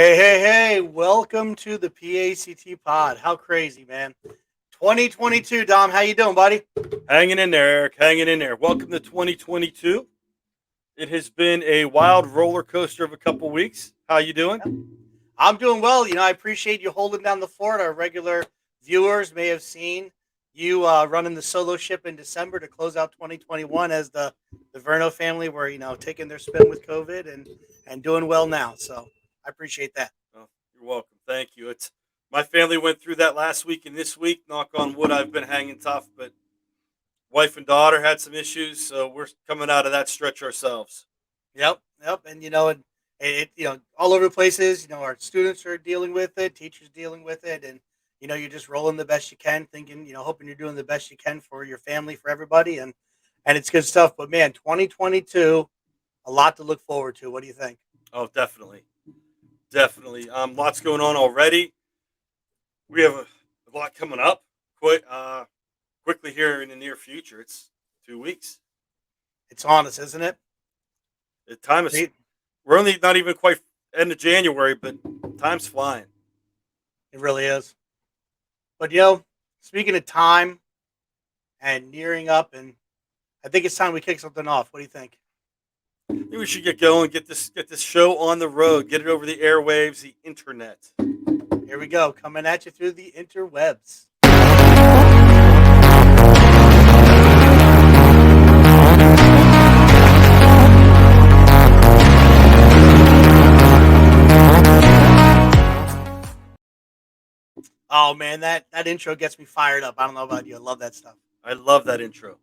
Hey, welcome to the PACT pod. How crazy, man. 2022, Dom, how you doing, buddy? Hanging in there, Eric. Hanging in there. Welcome to 2022. It has been a wild roller coaster of a couple weeks. How you doing? I'm doing well. I appreciate you holding down the fort. Our regular viewers may have seen you running the solo ship in December to close out 2021 as the Verno family were, taking their spin with COVID and doing well now. So I appreciate that. Oh, you're welcome. Thank you. It's my family went through that last week and this week. Knock on wood, I've been hanging tough, but wife and daughter had some issues, so we're coming out of that stretch ourselves. Yep. And all over places. Our students are dealing with it, teachers dealing with it, and you're just rolling the best you can, thinking, hoping you're doing the best you can for your family, for everybody, and it's good stuff. But man, 2022, a lot to look forward to. What do you think? Oh, definitely, definitely. Lots going on already. We have a lot coming up. Quickly here in the near future. It's 2 weeks. It's on us, isn't it? The time is. We're only not even quite end of January, but time's flying. It really is. But speaking of time and nearing up, and I think it's time we kick something off. What do you think? Maybe we should get going, get this show on the road, get it over the airwaves, the internet. Here we go, coming at you through the interwebs. Oh man, that intro gets me fired up. I don't know about you. I love that stuff. I love that intro.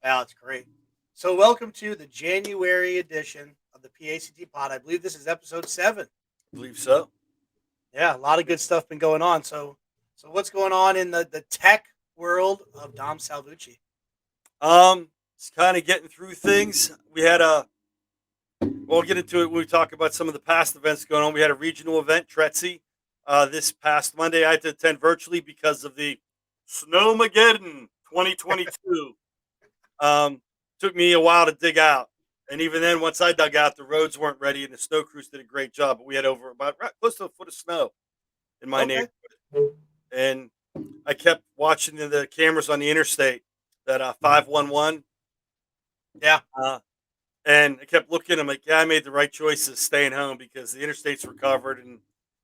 Wow, it's great. So welcome to the January edition of the PACT pod. I believe this is episode 7. I believe so. Yeah, a lot of good stuff been going on. So what's going on in the tech world of Dom Salvucci? It's kind of getting through things. We had we'll get into it when we talk about some of the past events going on. We had a regional event, PETE&C, this past Monday. I had to attend virtually because of the Snowmageddon 2022. Took me a while to dig out. And even then, once I dug out, the roads weren't ready, and the snow crews did a great job. But we had over about close to a foot of snow in my neighborhood. And I kept watching the cameras on the interstate, that 511. Yeah. And I kept looking. I'm like, yeah, I made the right choices staying home because the interstates were covered. And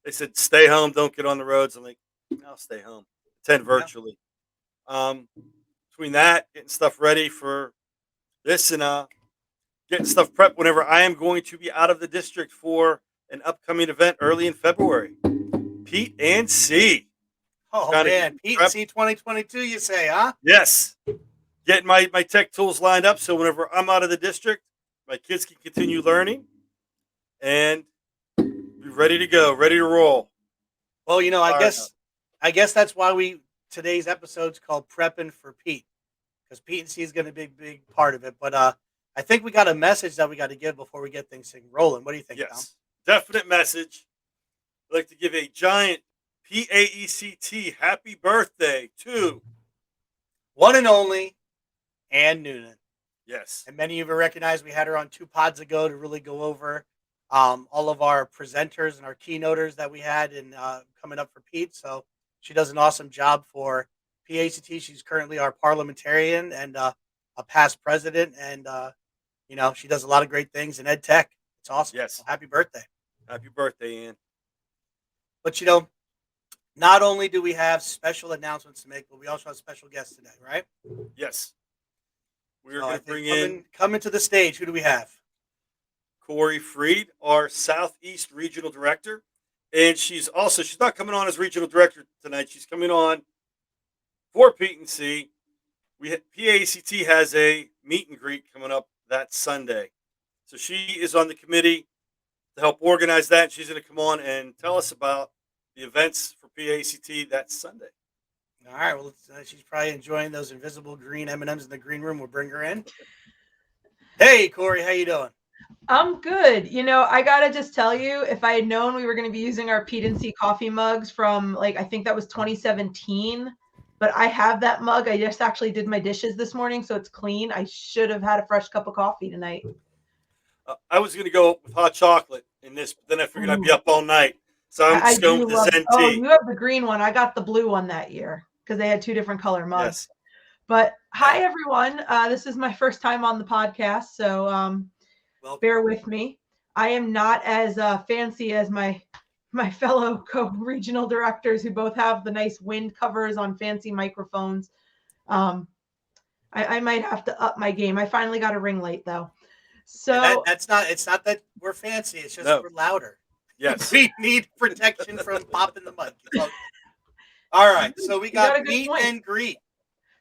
they said, stay home, don't get on the roads. I'm like, I'll stay home, attend virtually. Between that, getting stuff ready for this and getting stuff prepped whenever I am going to be out of the district for an upcoming event early in February. PETE&C. Oh, man. PETE&C 2022, you say, huh? Yes. Getting my tech tools lined up so whenever I'm out of the district, my kids can continue learning and be ready to go, ready to roll. Well, I guess that's why today's episode's called Prepping for Pete, because PETE&C is going to be a big part of it. But I think we got a message that we got to give before we get things rolling. What do you think, Tom? Yes, definite message. I'd like to give a giant PAECT happy birthday to one and only Ann Noonan. Yes. And many of you recognize we had her on 2 pods ago to really go over all of our presenters and our keynoters that we had in coming up for Pete. So she does an awesome job for PACT. She's currently our parliamentarian and a past president. And, she does a lot of great things in EdTech. It's awesome. Yes. So happy birthday. Happy birthday, Ann. But, not only do we have special announcements to make, but we also have special guests today, right? Yes. We're going to bring in... Coming to the stage, who do we have? Corey Freed, our Southeast Regional Director. And she's not coming on as Regional Director tonight. She's coming on for PETE&C. PACT has a meet and greet coming up that Sunday. So she is on the committee to help organize that. She's going to come on and tell us about the events for PACT that Sunday. All right. Well, she's probably enjoying those invisible green M&Ms in the green room. We'll bring her in. Hey, Corey, how you doing? I'm good. I got to just tell you, if I had known we were going to be using our PETE&C coffee mugs from, I think that was 2017, but I have that mug. I just actually did my dishes this morning, so it's clean. I should have had a fresh cup of coffee tonight. I was going to go with hot chocolate in this, but then I figured I'd be up all night. So I'm I just going do with the love. Zen Oh, T. you have the green one. I got the blue one that year because they had two different color mugs. Yes. But hi Hey, everyone. This is my first time on the podcast, so welcome. bear with me. I am not as fancy as my fellow co-regional directors who both have the nice wind covers on fancy microphones. Um, I might have to up my game. I finally got a ring light though. And So that's not. It's not that we're fancy. It's just No. we're louder. Yes. We need protection from popping the mud. All right. So we you got a got good meet point. and greet.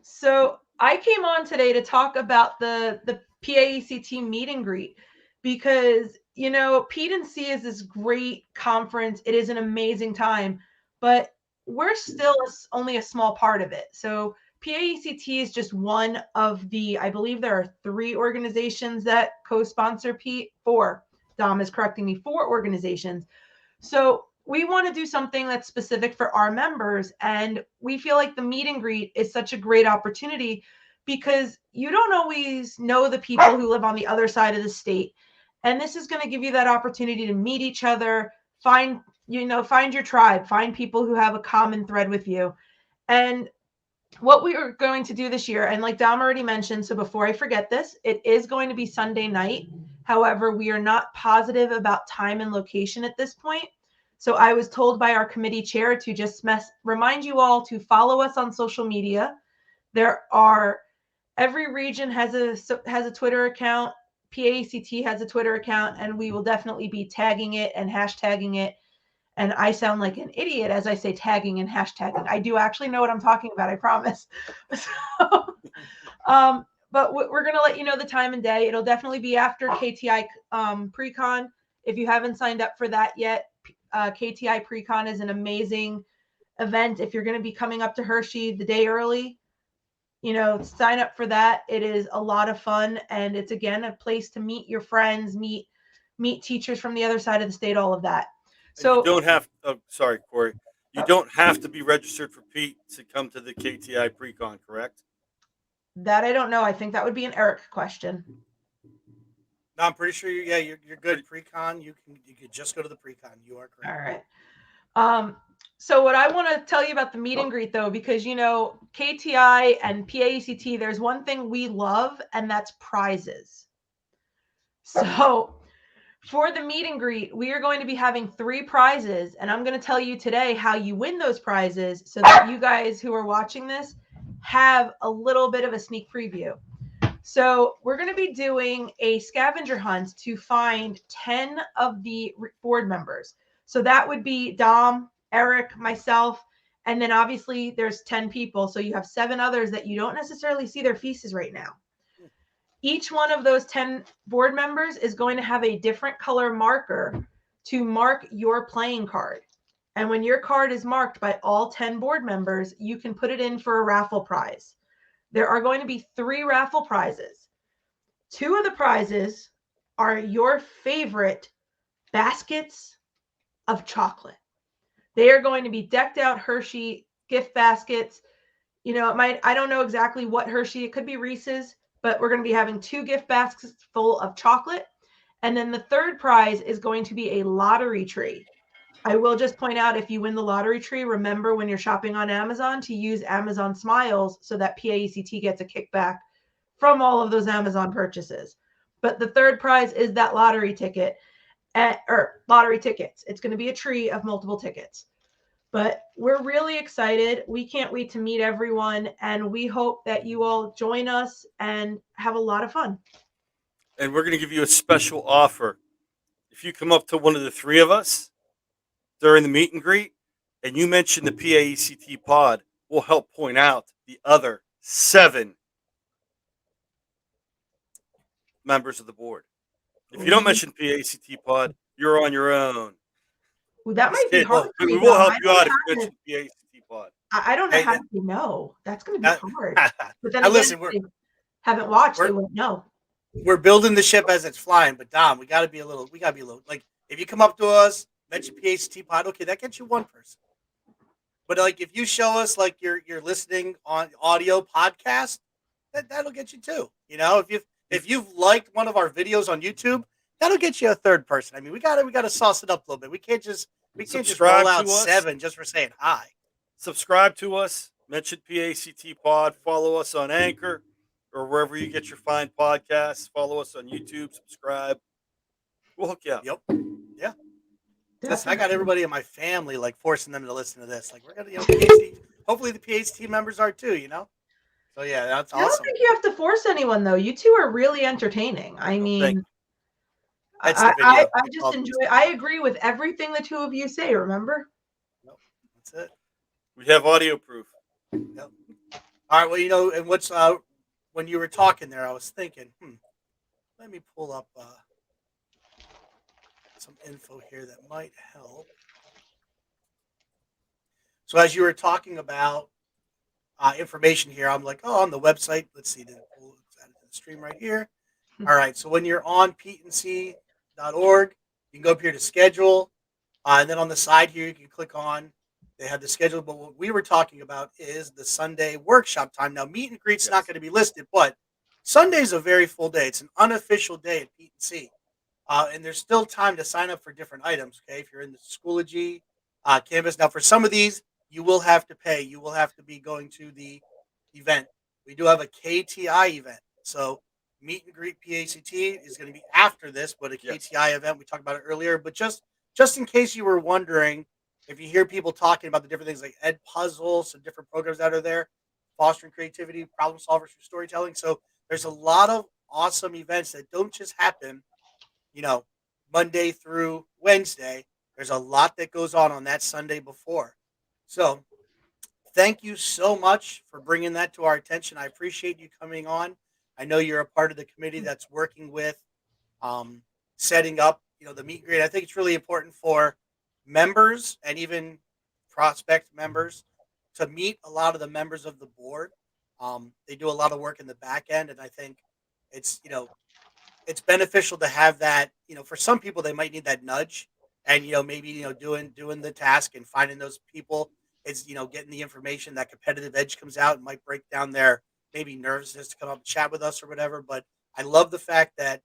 So I came on today to talk about the PAECT meet and greet because PETE&C is this great conference. It is an amazing time, but we're still only a small part of it. So PAECT is just one of the, I believe there are 3 organizations that co-sponsor PETE. 4. Dom is correcting me. 4 organizations. So we want to do something that's specific for our members. And we feel like the meet and greet is such a great opportunity because you don't always know the people who live on the other side of the state. And this is going to give you that opportunity to meet each other, find your tribe, find people who have a common thread with you. And what we are going to do this year, and like Dom already mentioned, so before I forget this, it is going to be Sunday night. However, we are not positive about time and location at this point. So I was told by our committee chair to just remind you all to follow us on social media. Every region has a Twitter account. PACT has a Twitter account, and we will definitely be tagging it and hashtagging it. And I sound like an idiot as I say tagging and hashtagging. I do actually know what I'm talking about, I promise. So, but we're going to let you know the time and day. It'll definitely be after KTI Precon. If you haven't signed up for that yet, KTI Precon is an amazing event. If you're going to be coming up to Hershey the day early, sign up for that. It is a lot of fun. And it's, again, a place to meet your friends, meet teachers from the other side of the state, all of that. And you So don't have. Oh, sorry, Corey. You don't have to be registered for Pete to come to the KTI Precon, correct? that I don't know. I think that would be an Eric question. No, I'm pretty sure you're good. Pre-con, you could just go to the pre-con. You are All correct. right. So what I want to tell you about the meet and greet though, because KTI and PAECT, there's one thing we love, and that's prizes. So for the meet and greet, we are going to be having 3 prizes, and I'm going to tell you today how you win those prizes so that you guys who are watching this have a little bit of a sneak preview. So we're going to be doing a scavenger hunt to find 10 of the board members. So that would be Dom, Eric, myself, and then obviously there's 10 people. So you have 7 others that you don't necessarily see their faces right now. Each one of those 10 board members is going to have a different color marker to mark your playing card. And when your card is marked by all 10 board members, you can put it in for a raffle prize. There are going to be 3 raffle prizes. 2 of the prizes are your favorite baskets of chocolate. They are going to be decked out Hershey gift baskets. I don't know exactly what Hershey, it could be Reese's, but we're going to be having 2 gift baskets full of chocolate. And then the third prize is going to be a lottery tree. I will just point out, if you win the lottery tree, remember when you're shopping on Amazon to use Amazon Smiles so that PAECT gets a kickback from all of those Amazon purchases. But the third prize is that lottery ticket, or lottery tickets. It's going to be a tree of multiple tickets. But we're really excited. We can't wait to meet everyone, and we hope that you all join us and have a lot of fun. And we're going to give you a special offer. If you come up to one of the 3 of us during the meet and greet and you mention the PAECT pod, we'll help point out the other 7 members of the board. If you don't mention PAECT pod, you're on your own. Ooh, that Just might be kidding. hard for We me, will Dom. help you out if you mention PAECT pod. I don't know Hey, how to say no. That's going to be hard. But then Now again, listen, if they haven't watched, they wouldn't know. we're building the ship as it's flying. But Dom, we got to be a little. Like if you come up to us, mention PACT pod, okay, that gets you 1 person. But like if you show us like you're listening on audio podcast, that'll get you 2. If you've liked one of our videos on YouTube, that'll get you a 3rd person. I mean, we gotta sauce it up a little bit. We can't just We can't just roll Subscribe out to us. 7 just for saying hi. Subscribe to us. Mention PACT Pod. Follow us on Anchor or wherever you get your fine podcasts. Follow us on YouTube. Subscribe. We'll hook you up. Yep. Yeah. Listen, I got Definitely. everybody in my family like forcing them to listen to this. Like we're gonna, PhD. Hopefully the PhD members are too. So yeah, that's I don't awesome. think you have to force anyone though. You 2 are really entertaining. I Oh, thank mean, you. That's the video. I We just call it enjoy I agree with everything the 2 of you say, remember? Yep, that's it. We have audio proof. Yep. All right. Well, and what's when you were talking there, I was thinking, let me pull up some info here that might help. So as you were talking about information here, I'm like, oh, on the website. Let's see, we'll add it to the stream right here. All right. So when you're on PETE&C.org, you can go up here to schedule, and then on the side here, you can click on. They have the schedule, but what we were talking about is the Sunday workshop time. Now, meet and greet's not Yes. going to be listed, but Sunday's a very full day. It's an unofficial day at PETE&C. And there's still time to sign up for different items. Okay, if you're in the Schoology campus. Now, for some of these, you will have to pay. You will have to be going to the event. We do have a KTI event, so meet and greet PACT is going to be after this, but a Yes. KTI event we talked about it earlier. But just in case you were wondering, if you hear people talking about the different things like Ed Puzzle, some different programs that are there, fostering creativity, problem solvers for storytelling. So there's a lot of awesome events that don't just happen you know, Monday through Wednesday. There's a lot that goes on that Sunday before. So thank you so much for bringing that to our attention. I appreciate you coming on. I know you're a part of the committee that's working with um, setting up, the meet and greet. I think it's really important for members and even prospect members to meet a lot of the members of the board. They do a lot of work in the back end, and I think it's it's beneficial to have that. For some people, they might need that nudge, and maybe doing the task and finding those people. It's getting the information. That competitive edge comes out and might break down their maybe nervousness to come up and chat with us or whatever. But I love the fact that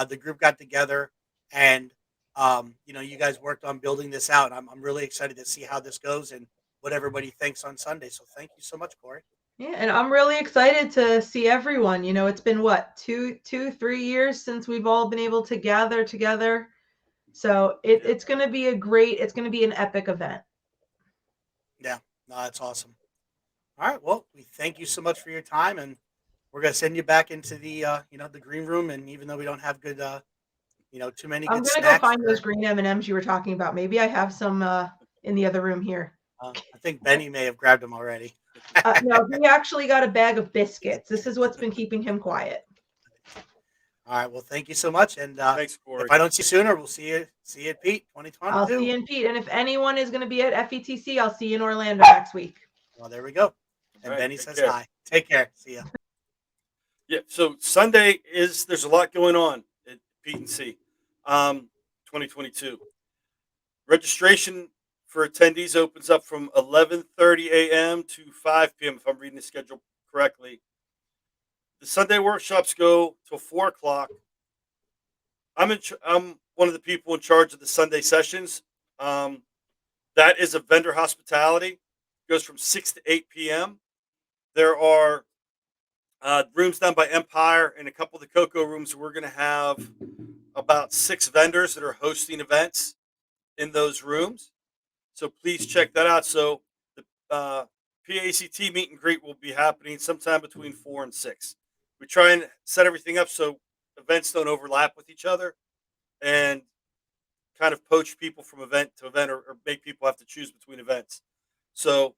the group got together and you guys worked on building this out. I'm really excited to see how this goes and what everybody thinks on Sunday. So thank you so much, Corey. Yeah, and I'm really excited to see everyone. It's been what, 3 years since we've all been able to gather together. So it's going to be it's going to be an epic event. Yeah, no, that's awesome. All right, well, we thank you so much for your time, and we're gonna send you back into the the green room. And even though we don't have good too many I'm good going to go snacks, find those green M&Ms you were talking about. Maybe I have some in the other room here. I think Benny may have grabbed them already. No, he actually got a bag of biscuits. This is what's been keeping him quiet. All right, well, thank you so much, and Thanks, Corey. if I don't see you sooner, we'll see you at Pete I'll 2022. see you in Pete. And if anyone is going to be at FETC, I'll see you in Orlando next week. Well, there we go. And All right, Benny take says care. hi. Take care. See ya. Yeah. So Sunday there's a lot going on at PETE&C, 2022. Registration for attendees opens up from 11:30 a.m. to 5 p.m. if I'm reading the schedule correctly. The Sunday workshops go till 4 o'clock. I'm one of the people in charge of the Sunday sessions. That is a vendor hospitality. Goes from 6 to 8 p.m. There are rooms down by Empire and a couple of the Cocoa rooms. We're going to have about 6 vendors that are hosting events in those rooms. So please check that out. So the PACT meet and greet will be happening sometime between 4 and 6. We try and set everything up so events don't overlap with each other and kind of poach people from event to event or make people have to choose between events. So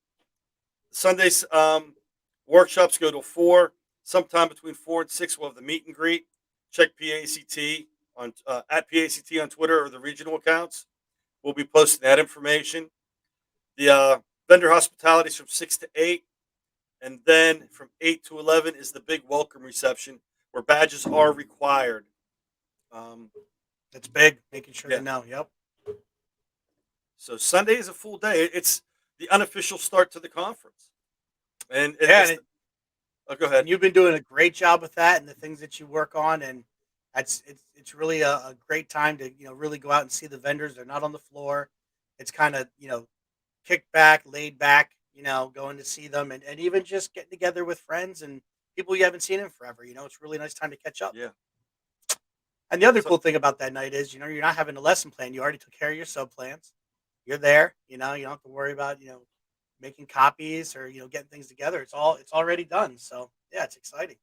Sundays workshops go till 4. Sometime between 4 and 6, we'll have the meet and greet. Check PACT on at PACT on Twitter or the regional accounts. We'll be posting that information. The vendor hospitality is from 6 to 8. And then from 8 to 11 is the big welcome reception where badges are required. That's big. Making sure Yeah. they know. Yep. So Sunday is a full day. It's the unofficial start to the conference. And go ahead. And you've been doing a great job with that and the things that you work on, and it's really a great time to really go out and see the vendors. They're not on the floor. it's kind of, kick back, laid back, going to see them, and even just getting together with friends and people you haven't seen in forever. It's a really nice time to catch up. Yeah. And the other So cool thing about that night is, you're not having a lesson plan. You already took care of your sub plans. You're there. You don't have to worry about, making copies or, getting things together. It's already done. So yeah, it's exciting.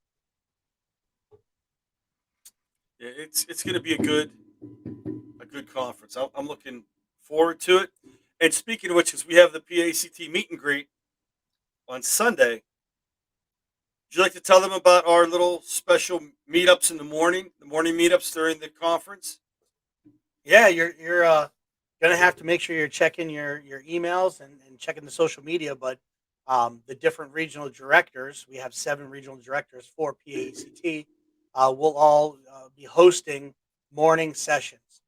yeah, it's going to be a good conference. I'm looking forward to it. And speaking of which, because we have the PACT meet and greet on Sunday, would you like to tell them about our little special meetups in the morning meetups during the conference? Yeah, you're gonna have to make sure you're checking your emails and checking the social media. But the different regional directors, we have 7 regional directors for PACT, will all be hosting morning sessions.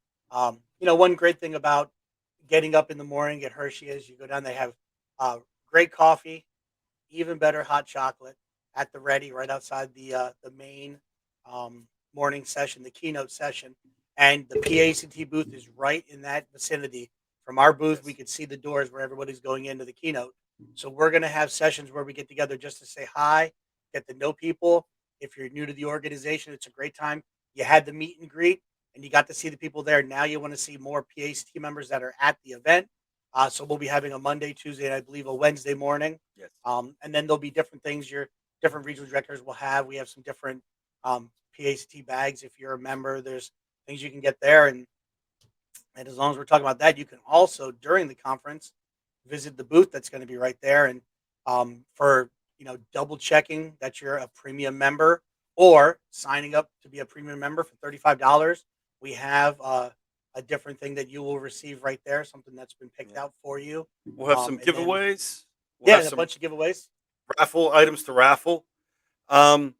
One great thing about getting up in the morning at Hershey is you go down. They have great coffee, even better hot chocolate at the ready right outside the main morning session, the keynote session, and the PACT booth is right in that vicinity. From our booth, we Yes. could see the doors where everybody's going into the keynote. So we're going to have sessions where we get together just to say hi, get to know people. If you're new to the organization, it's a great time. You had the meet and greet, and you got to see the people there. Now you want to see more PACT members that are at the event. So we'll be having a Monday, Tuesday, and I believe a Wednesday morning, Yes. and then there'll be different things your different regional directors will have. We have some different PACT bags. If you're a member, there's things you can get there. And as long as we're talking about that, you can also, during the conference, visit the booth that's going to be right there. And for, double checking that you're a premium member or signing up to be a premium member for $35, we have a different thing that you will receive right there, something that's been picked Yeah. out for you. We'll have some And then, giveaways. We'll yeah, have and a some bunch of giveaways. raffle items to raffle. Um,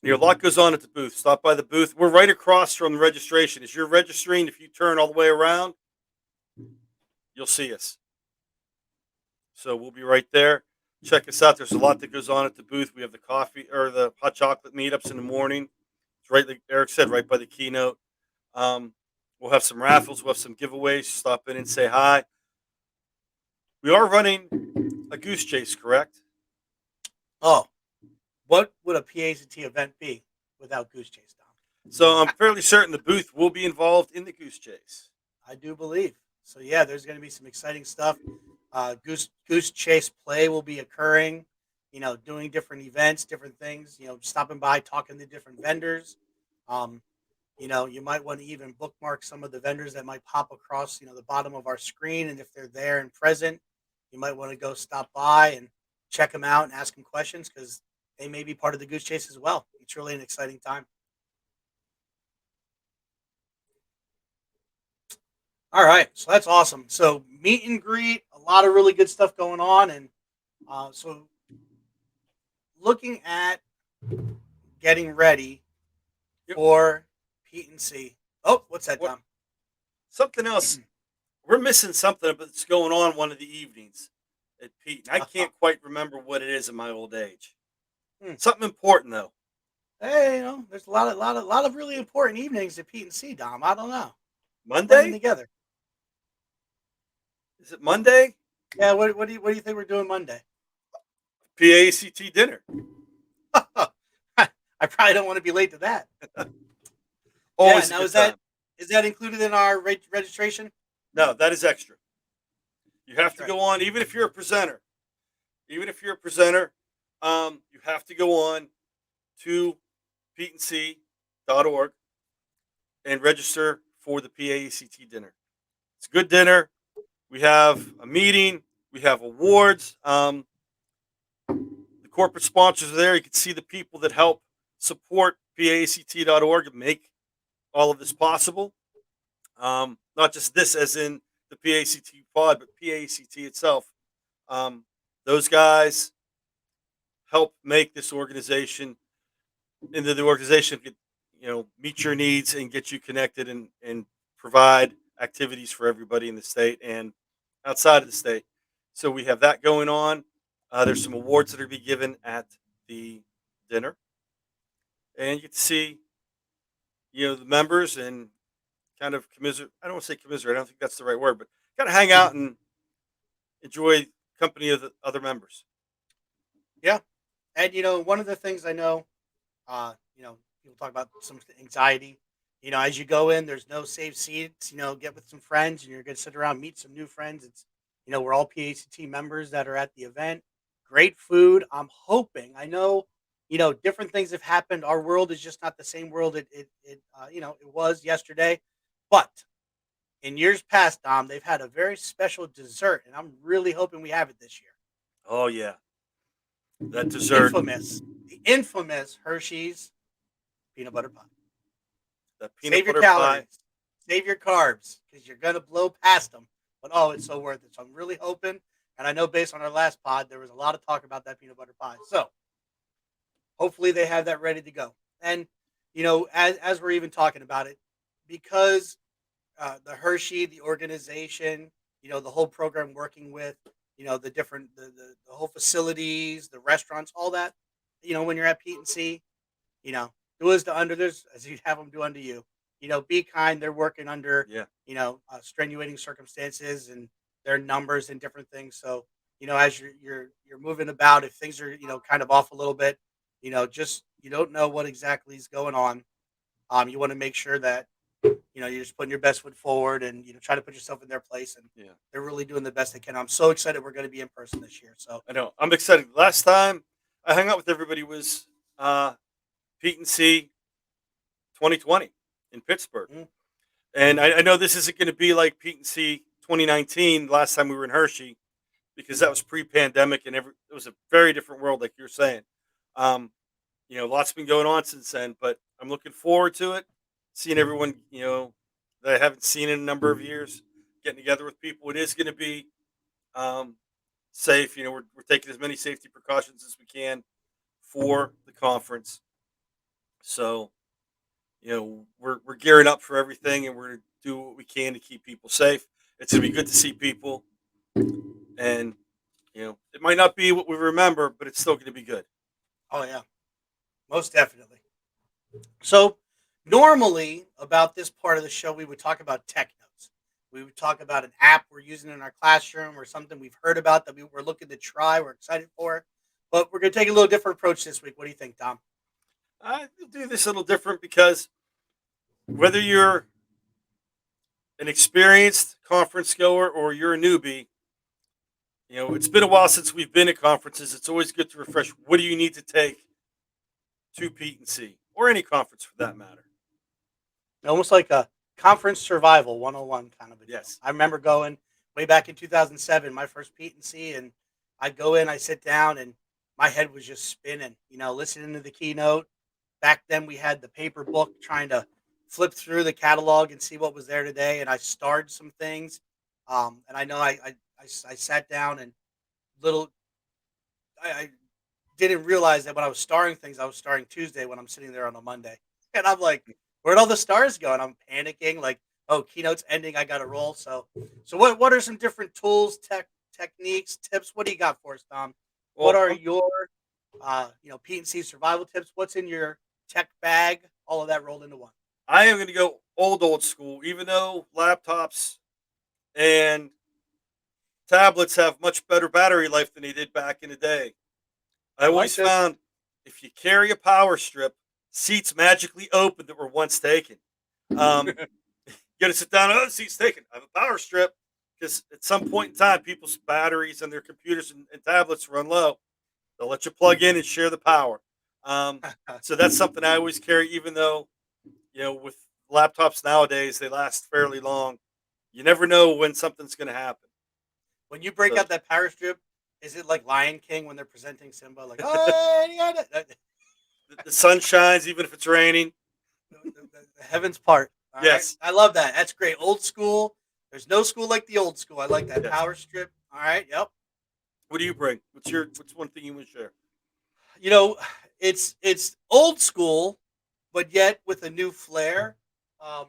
a lot goes on at the booth. Stop by the booth. We're right across from the registration. As you're registering, if you turn all the way around, you'll see us. So we'll be right there. Check us out. There's a lot that goes on at the booth. We have the coffee or the hot chocolate meetups in the morning. It's right, like Eric said, right by the keynote. Um, we'll have some raffles. We'll have some giveaways. Stop in and say hi. We are running a goose chase, correct? Oh, what would a PACT event be without Goose Chase, Dom? So I'm fairly certain the booth will be involved in the goose chase. I do believe. So yeah, there's going to be some exciting stuff. Goose Chase play will be occurring. Doing different events, different things. Stopping by, talking to different vendors. Um, you might want to even bookmark some of the vendors that might pop across, the bottom of our screen, and if they're there and present, you might want to go stop by and check them out and ask them questions because they may be part of the Goose Chase as well. It's really an exciting time. All right, so that's awesome. So meet and greet, a lot of really good stuff going on, and so looking at getting ready Yep. for Pete&C. Oh, what's that, What Tom? something else? We're missing something that's going on one of the evenings at Pete. And I can't quite remember what it is in my old age. Hmm. Something important though. Hey, there's a lot of really important evenings at Pete&C, Dom. I don't know, blending Monday? together. Is it Monday? Yeah, what do you think we're doing Monday? PACT dinner. I probably don't want to be late to that. Yeah, Always a now good is that time. is that included in our registration? No, that is extra. You have That's to right. go on, even if you're a presenter. Even if you're a presenter, you have to go on to PETE&C.org and register for the PACT dinner. It's a good dinner. We have a meeting. We have awards. The corporate sponsors are there. You can see the people that help support PACT.org and make all of this possible. Not just this, as in the PACT pod, but PACT itself. Um, those guys help make this organization into the organization could, meet your needs and get you connected and provide activities for everybody in the state and outside of the state. So we have that going on. There's some awards that are to be given at the dinner, and you get to see, the members and kind of commiserate. I don't want to say commiserate. I don't think that's the right word, but kind of hang out and enjoy company of the other members. Yeah, and one of the things I know, people talk about some anxiety. As you go in, there's no safe seats. Get with some friends, and you're gonna sit around, meet some new friends. We're all PACT members that are at the event. Great food. I'm hoping. I know, different things have happened. Our world is just not the same world it was yesterday. But in years past, Dom, they've had a very special dessert, and I'm really hoping we have it this year. Oh yeah, that dessert, The infamous Hershey's peanut butter pie. that peanut Save your butter pie. calories, save your carbs, because you're gonna blow past them. But oh, it's so worth it. So I'm really hoping, and I know based on our last pod, there was a lot of talk about that peanut butter pie. So hopefully they have that ready to go. And as we're even talking about it, because the Hershey, the organization, the whole program working with, the different, the whole facilities, the restaurants, all that, when you're at Pete&C, do as to under this as you have them do unto you. Be kind. They're working under, Yeah, strenuating circumstances and their numbers and different things. So, as you're moving about, if things are, kind of off a little bit, just you don't know what exactly is going on. You want to make sure that you're just putting your best foot forward and try to put yourself in their place. And yeah. they're really doing the best they can. I'm so excited we're going to be in person this year. So I know. I'm excited. Last time I hung out with everybody was Pete and C 2020 in Pittsburgh, mm, and I know this isn't going to be like Pete and C 2019. Last time we were in Hershey, because that was pre-pandemic and it was a very different world, like you're saying. Um, lots been going on since then, but I'm looking forward to it. Seeing everyone, that I haven't seen in a number of years, getting together with people. It is going to be um, safe. We're taking as many safety precautions as we can for the conference. So, we're gearing up for everything, and we're going to do what we can to keep people safe. It's going to be good to see people, and it might not be what we remember, but it's still going to be good. oh yeah, most definitely. So normally about this part of the show, we would talk about tech notes. We would talk about an app we're using in our classroom or something we've heard about that we're looking to try. We're excited for. But we're going to take a little different approach this week. What do you think, Tom? I do this a little different because whether you're an experienced conference goer or you're a newbie, it's been a while since we've been at conferences. It's always good to refresh. What do you need to take to Pete and C or any conference for that matter? Almost like a conference survival 101 kind of a deal. Yes. I remember going way back in 2007, my first Pete&C, and I go in, I sit down, and my head was just spinning, listening to the keynote. Back then, we had the paper book trying to flip through the catalog and see what was there today, and I starred some things. And I know I sat down and little I didn't realize that when I was starring things, I was starring Tuesday when I'm sitting there on a Monday. And I'm like, where'd all the stars go? And I'm panicking, like, oh, keynote's ending, I gotta roll. So what are some different tools, techniques, tips? What do you got for us, Tom? What Well, are your P&C survival tips? What's in your tech bag? All of that rolled into one. I am going to go old school, even though laptops and tablets have much better battery life than they did back in the day. I I like always this. found if you carry a power strip, seats magically open that were once taken. Um, you got to sit down. Oh, the seat's taken. I have a power strip because at some point in time, people's batteries and their computers and tablets run low. They'll let you plug in and share the power. So that's something I always carry, even though with laptops nowadays they last fairly long. You never know when something's going to happen. When you break So out that power strip, is it like Lion King when they're presenting Simba? Like, oh, the sun shines even if it's raining. the heavens part. All right, Yes, I love that. That's great. Old school. There's no school like the old school. I like that yes. power strip. All right. Yep. What do you bring? What's one thing you would share? You know, it's old school, but yet with a new flair. Um,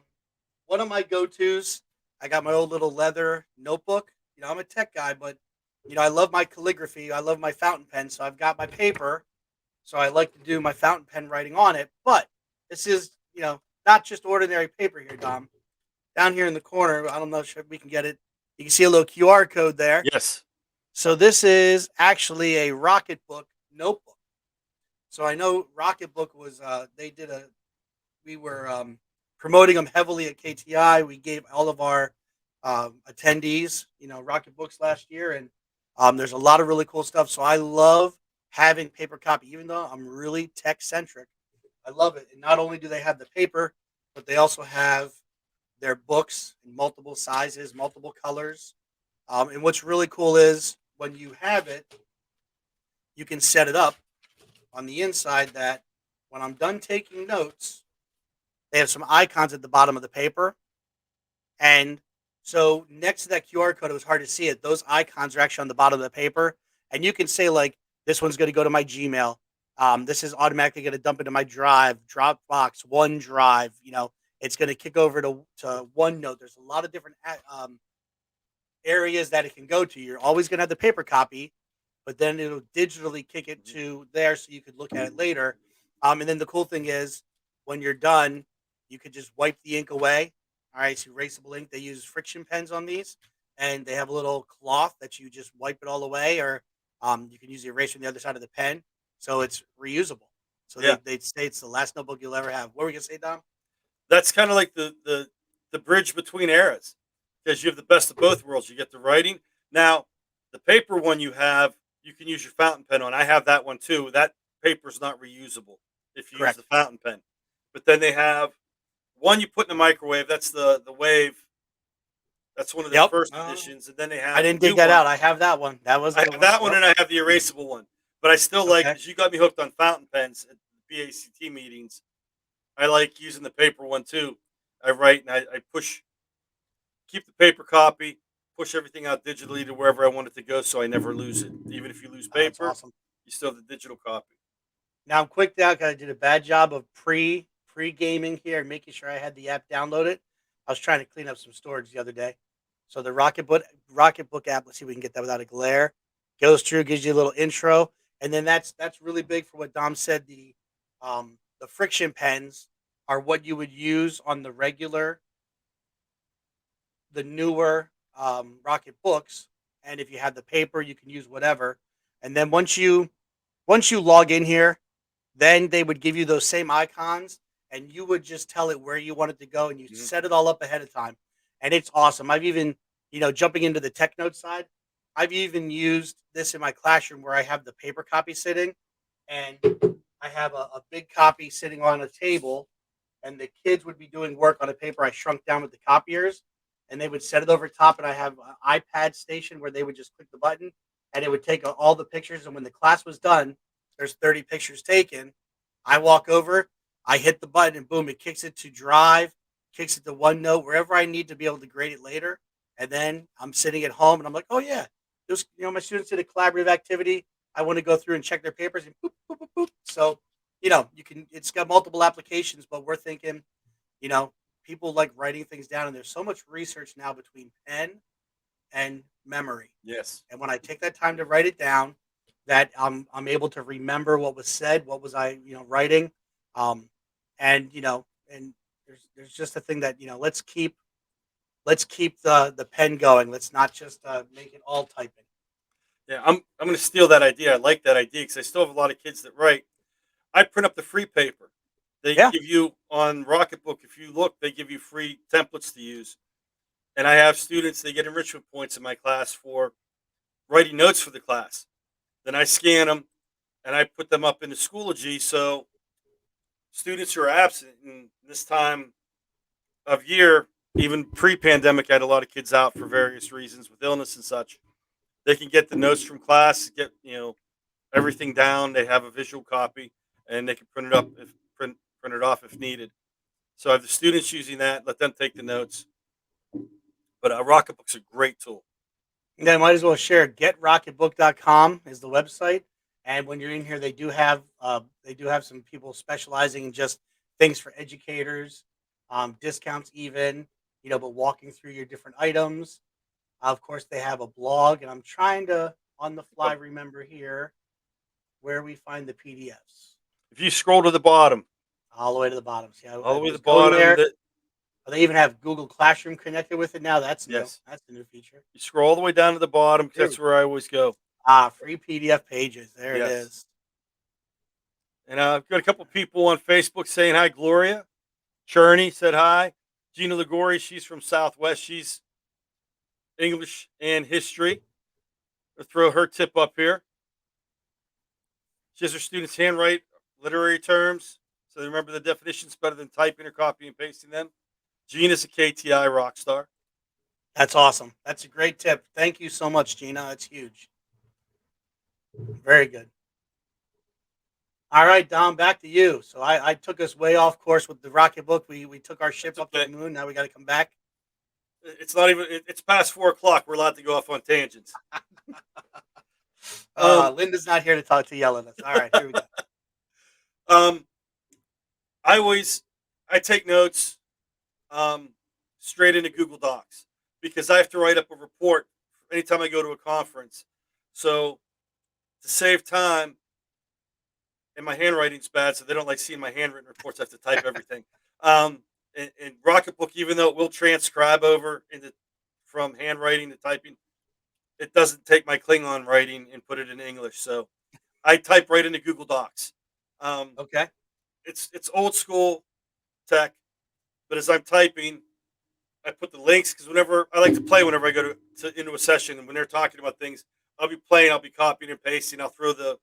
One of my go-tos. I got my old little leather notebook. I'm a tech guy, but I love my calligraphy. I love my fountain pen, so I've got my paper. So I like to do my fountain pen writing on it. But this is, not just ordinary paper here, Dom. Down here in the corner, I don't know if we can get it. You can see a little QR code there. Yes. So this is actually a Rocketbook notebook. So I know Rocketbook was we were promoting them heavily at KTI. We gave all of our attendees, Rocketbooks last year, and there's a lot of really cool stuff. So I love having paper copy, even though I'm really tech centric. I love it. And not only do they have the paper, but they also have their books in multiple sizes, multiple colors. And what's really cool is when you have it, you can set it up on the inside that when I'm done taking notes, they have some icons at the bottom of the paper. And so next to that QR code, it was hard to see it. Those icons are actually on the bottom of the paper. And you can say, like, this one's going to go to my Gmail. This is automatically going to dump into my Drive, Dropbox, OneDrive. It's going to kick over to OneNote. There's a lot of different areas that it can go to. You're always going to have the paper copy, but then it'll digitally kick it to there so you could look at it later. And then the cool thing is when you're done, you could just wipe the ink away. All right, so erasable ink. They use friction pens on these, and they have a little cloth that you just wipe it all away, or you can use the eraser on the other side of the pen, so it's reusable. So Yeah. they'd say it's the last notebook you'll ever have. What were we gonna say, Dom? That's kind of like the bridge between eras, because you have the best of both worlds. You get the writing. Now, the paper one you can use your fountain pen on. I have that one too. That paper's not reusable if you Correct. use the fountain pen. But then they have one you put in the microwave. That's the wave. That's one of their Yep. first editions. And then they have I didn't dig that out. I have that one. That was I have that one, Yep. and I have the erasable one. But I still like, Okay. because you got me hooked on fountain pens at the BACT meetings. I like using the paper one too. I write and I keep the paper copy, push everything out digitally to wherever I want it to go, so I never lose it. Even if you lose That's paper, awesome. you still have the digital copy. Now I'm quick now because I did a bad job of pre gaming here and making sure I had the app downloaded. I was trying to clean up some storage the other day. So the Rocketbook app, let's see if we can get that without a glare. Goes through, gives you a little intro, and then that's really big for what Dom said. The friction pens are what you would use on the newer Rocket books, and if you have the paper, you can use whatever. And then once you log in here, then they would give you those same icons, and you would just tell it where you want it to go, and you Mhm. set it all up ahead of time, and it's awesome. I've even, jumping into the tech note side, I've even used this in my classroom where I have the paper copy sitting, and I have a big copy sitting on a table, and the kids would be doing work on a paper I shrunk down with the copiers, and they would set it over top, and I have an iPad station where they would just click the button, and it would take all the pictures, and when the class was done, there's 30 pictures taken. I walk over, I hit the button, and boom, it kicks it to Drive, kicks it to OneNote, wherever I need to be able to grade it later. And then I'm sitting at home, and I'm like, oh yeah, my students did a collaborative activity. I want to go through and check their papers, and boop, boop, boop, boop. So, it's got multiple applications, but we're thinking, you know, people like writing things down, and there's so much research now between pen and memory. Yes. And when I take that time to write it down, that I'm able to remember what was said, what was I writing, um, and there's just a thing that let's keep the pen going. Let's not just make it all typing. Yeah, I'm going to steal that idea. I like that idea because I still have a lot of kids that write. I print up the free paper. They Yeah, give you on Rocketbook. If you look, they give you free templates to use. And I have students. They get enrichment points in my class for writing notes for the class. Then I scan them and I put them up in the Schoology. So students who are absent in this time of year, even pre-pandemic, I had a lot of kids out for various reasons with illness and such. They can get the notes from class, get everything down. They have a visual copy, and they can print it up if print it off if needed. So I have the students using that. Let them take the notes. But Rocketbook's a great tool. and then I might as well share getrocketbook.com is the website. And when you're in here, they do have some people specializing in just things for educators, discounts even, but walking through your different items. Of course, they have a blog, and I'm trying to on the fly remember here where we find the PDFs. If you scroll to the bottom, All the way to the bottom. See, all I the way to the was going bottom, there. They even have Google Classroom connected with it now. That's new. Yes. That's a new feature. You scroll all the way down to the bottom 'cause Dude. that's where I always go. Free PDF pages. There it Yes. is. And I've got a couple people on Facebook saying hi. Gloria Cherney said hi. Gina Ligori, she's from Southwest. She's English and history. I'll throw her tip up here. She has her students handwrite literary terms so they remember the definitions better than typing or copying and pasting them. Gina's a KTI rock star. That's awesome. That's a great tip. Thank you so much, Gina. That's huge. Very good. All right, Dom, back to you. So I took us way off course with the rocket book. We took our ship That's up to the okay. moon. Now we got to come back. It's not even. It's past 4 o'clock. We're allowed to go off on tangents. Linda's not here to talk to yell at us. All right, here we go. Um, I always I take notes straight into Google Docs because I have to write up a report anytime I go to a conference. So to save time, and my handwriting's bad, so they don't like seeing my handwritten reports. I have to type everything. And Rocketbook, even though it will transcribe over into from handwriting to typing, it doesn't take my Klingon writing and put it in English. So I type right into Google Docs. Um, Okay. it's old school tech, but as I'm typing, I put the links because whenever I like to play, whenever I go into a session and when they're talking about things, I'll be playing, I'll be copying and pasting, I'll throw the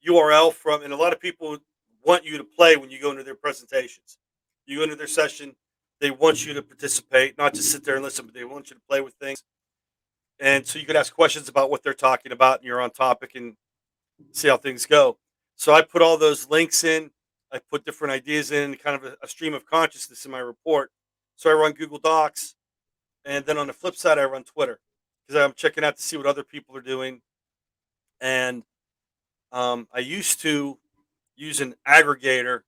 URL from, and a lot of people want you to play when you go into their presentations. You go into their session, they want you to participate, not just sit there and listen, but they want you to play with things. And so you could ask questions about what they're talking about, and you're on topic and see how things go. So I put all those links in. I put different ideas in, kind of a stream of consciousness in my report. So I run Google Docs, and then on the flip side, I run Twitter because I'm checking out to see what other people are doing. And I used to use an aggregator.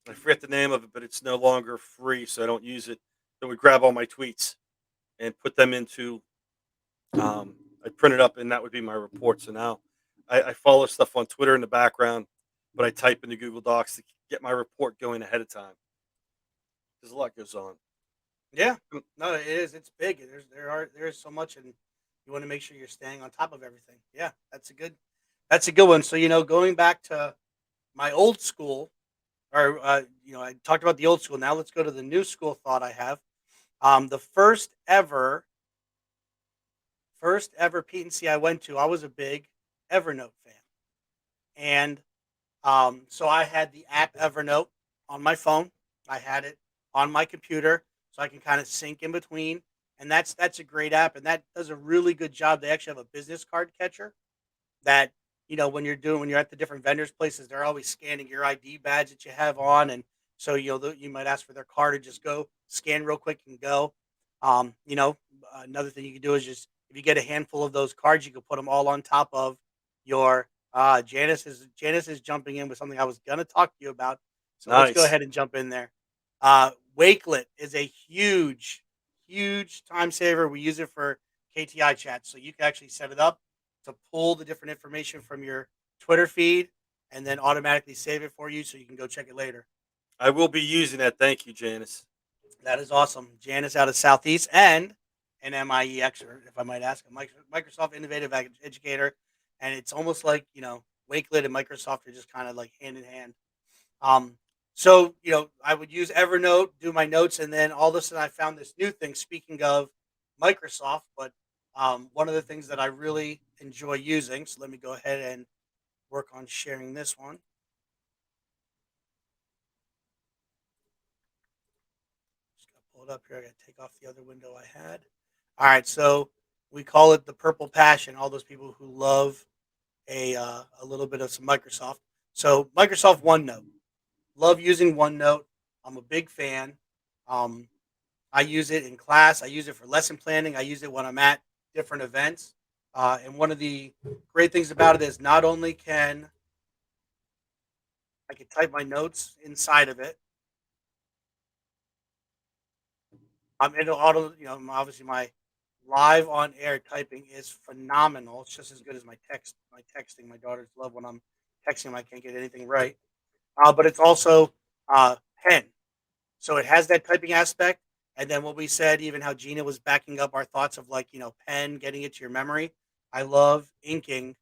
I forget the name of it, but it's no longer free, so I don't use it. That would grab all my tweets and put them into. I print it up, and that would be my report. So now I follow stuff on Twitter in the background, but I type into Google Docs to get my report going ahead of time. There's a lot goes on. Yeah. No, it is. It's big. There is so much, and you want to make sure you're staying on top of everything. Yeah, that's a good one. So going back to my old school, or I talked about the old school. Now let's go to the new school thought I have. The first ever P&C I went to, I was a big Evernote fan, and so I had the app Evernote on my phone. I had it on my computer, so I can kind of sync in between. And that's a great app, and that does a really good job. They actually have a business card catcher that when you're at the different vendors places, they're always scanning your ID badge that you have on, and so you might ask for their card and just go scan real quick and go. Another thing you can do is just if you get a handful of those cards, you can put them all on top of your. Janice is jumping in with something I was gonna talk to you about, so let's go Nice. ahead and jump in there. Wakelet is a huge time saver. We use it for KTI chats, so you can actually set it up to pull the different information from your Twitter feed and then automatically save it for you so you can go check it later. I will be using that. Thank you, Janice. That is awesome. Janice out of Southeast and an MIE expert, if I might ask, a Microsoft Innovative Educator. And it's almost like, Wakelet and Microsoft are just kind of like hand in hand. Um, so I would use Evernote, do my notes, and then all of a sudden I found this new thing. Speaking of Microsoft, but one of the things that I really enjoy using. So let me go ahead and work on sharing this one. Just got to pull it up here. I got to take off the other window I had. All right, so we call it the purple passion. All those people who love a little bit of some Microsoft. So Microsoft OneNote. Love using OneNote. I'm a big fan. Um, I use it in class. I use it for lesson planning. I use it when I'm at different events. And one of the great things about it is not only can I can type my notes inside of it. It'll auto, obviously my live on air typing is phenomenal. It's just as good as my texting. My daughters love when I'm texting them. I can't get anything right. But it's also pen. So it has that typing aspect. And then what we said, even how Gina was backing up our thoughts of like, pen, getting it to your memory. I love inking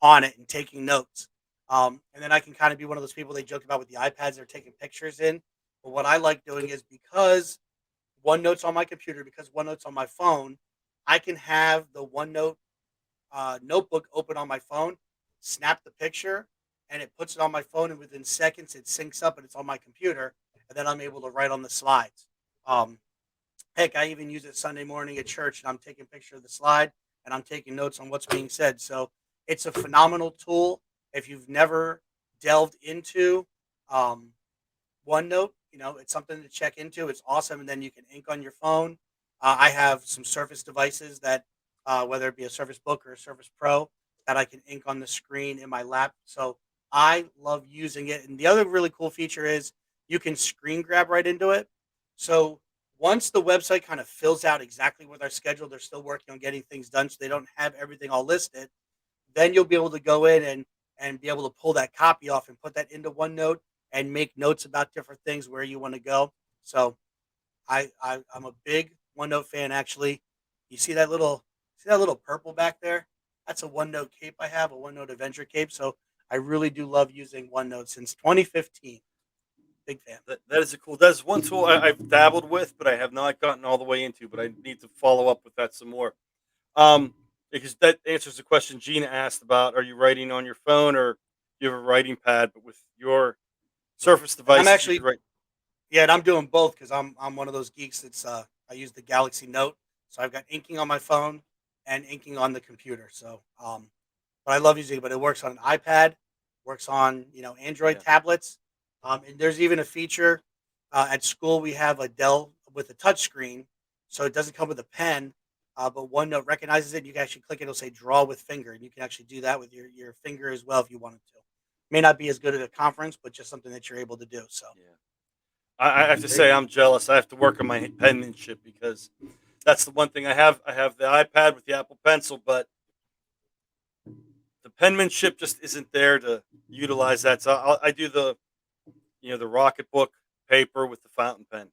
on it and taking notes. And then I can kind of be one of those people they joked about with the iPads they're taking pictures in. But what I like doing is because OneNote's on my computer, because OneNote's on my phone, I can have the OneNote notebook open on my phone, snap the picture, and it puts it on my phone. And within seconds, it syncs up and it's on my computer. And then I'm able to write on the slides. Um, Heck, I even use it Sunday morning at church, and I'm taking a picture of the slide and I'm taking notes on what's being said. So it's a phenomenal tool. If you've never delved into um, OneNote, it's something to check into. It's awesome, and then you can ink on your phone. I have some Surface devices that, whether it be a Surface Book or a Surface Pro, that I can ink on the screen in my lap. So I love using it. And the other really cool feature is you can screen grab right into it. So once the website kind of fills out exactly with our schedule, they're still working on getting things done, so they don't have everything all listed. Then you'll be able to go in and be able to pull that copy off and put that into OneNote and make notes about different things where you want to go. So I'm a big OneNote fan. Actually, you see that little purple back there? That's a OneNote cape I have, a OneNote Adventure cape. So I really do love using OneNote since 2015. Big fan. That is a cool. That's one tool I've dabbled with, but I have not gotten all the way into. But I need to follow up with that some more. Um, because that answers the question Gina asked about: are you writing on your phone or do you have a writing pad? But with your Surface And I'm devices, you could actually write. Yeah, and I'm doing both because I'm one of those geeks that's I use the Galaxy Note, so I've got inking on my phone and inking on the computer. So but I love using it. But it works on an iPad, works on Android Yeah, tablets, and there's even a feature at school. We have a Dell with a touch screen, so it doesn't come with a pen, but OneNote recognizes it. You can actually click it; it'll say "Draw with finger," and you can actually do that with your finger as well if you wanted to. May not be as good at a conference, but just something that you're able to do. So yeah. I have to there you say go. I'm jealous. I have to work on my penmanship because that's the one thing I have. I have the iPad with the Apple Pencil, but the penmanship just isn't there to utilize that. So I do the Rocket Book paper with the fountain pen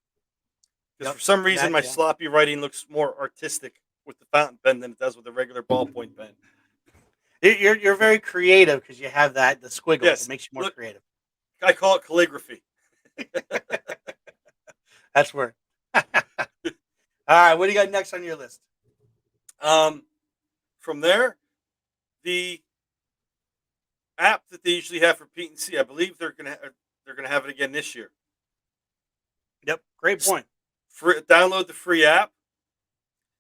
because Yep, for some and reason that my yeah. sloppy writing looks more artistic with the fountain pen than it does with a regular ballpoint pen. You're very creative because you have the squiggles. It Yes, makes you more look, creative. I call it calligraphy. That's where. All right, what do you got next on your list? Um, from there, the app that they usually have for PETE&C, I believe they're gonna have it again this year. Yep, great Just point. download the free app.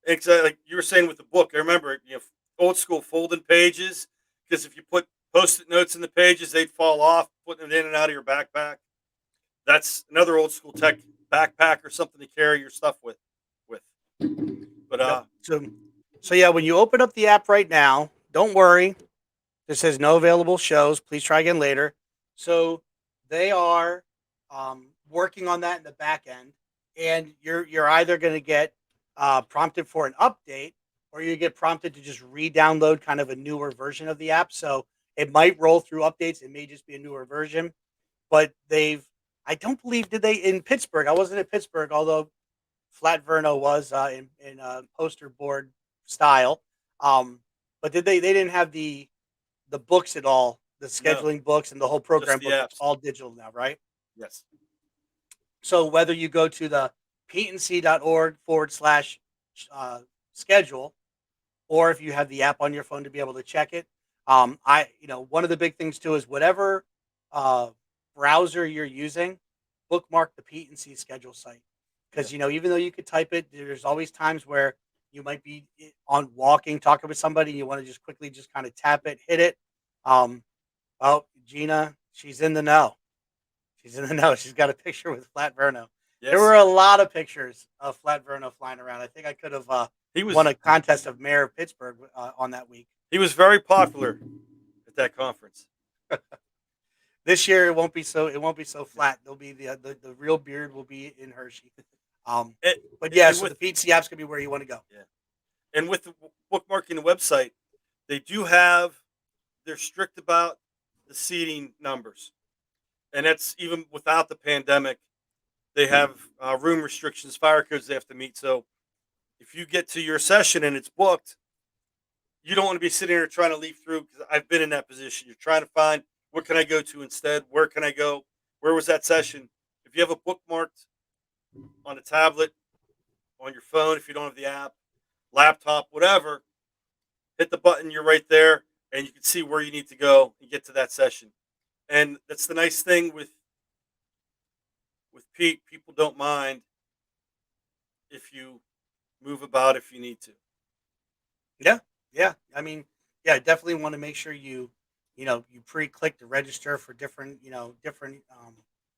It's like you were saying with the book. I remember old school folding pages because if you put post-it notes in the pages, they'd fall off, putting it in and out of your backpack. That's another old school tech backpack or something to carry your stuff with. But Yep. So yeah, when you open up the app right now, don't worry. It says no available shows. Please try again later. So they are working on that in the back end, and you're either going to get prompted for an update, or you get prompted to just re-download kind of a newer version of the app. So it might roll through updates. It may just be a newer version, but I don't believe did they in Pittsburgh. I wasn't at Pittsburgh, although Flat Verno was in poster board style. Um, but they didn't have the books at all, the no, scheduling books and the whole just program the book. It's apps. all digital now, right? Yes. So whether you go to the PETENC.org/, schedule, or if you have the app on your phone to be able to check it, one of the big things too is whatever uh, browser you're using, bookmark the PETENC schedule site Yeah. because even though you could type it, there's always times where you might be on walking, talking with somebody, and you want to just quickly just kind of tap it, hit it. Um, Oh, Gina, she's in the know. She's in the know. She's got a picture with Flat Verno. There Yes. were a lot of pictures of Flat Verno flying around. I think I could have He won was a contest of mayor of Pittsburgh on that week. he was very popular at that conference. This year it won't be so. It won't be so Yeah. flat. There'll be the real beard will be in Hershey. Um, And, but yeah, and so the with PTC app's gonna be where you want to go. yeah, and with the bookmarking the website, they do have they're strict about the seating numbers, and that's even without the pandemic. they have room restrictions, fire codes they have to meet. So if you get to your session and it's booked, you don't want to be sitting there trying to leaf through because I've been in that position. You're trying to find what can I go to instead? Where can I go? Where was that session? If you have a bookmarked on a tablet, on your phone, if you don't have the app, laptop, whatever, hit the button, you're right there, and you can see where you need to go and get to that session. And that's the nice thing with Pete. People don't mind if you move about if you need to. Yeah, yeah. I mean, yeah, definitely want to make sure you pre-click to register for different, different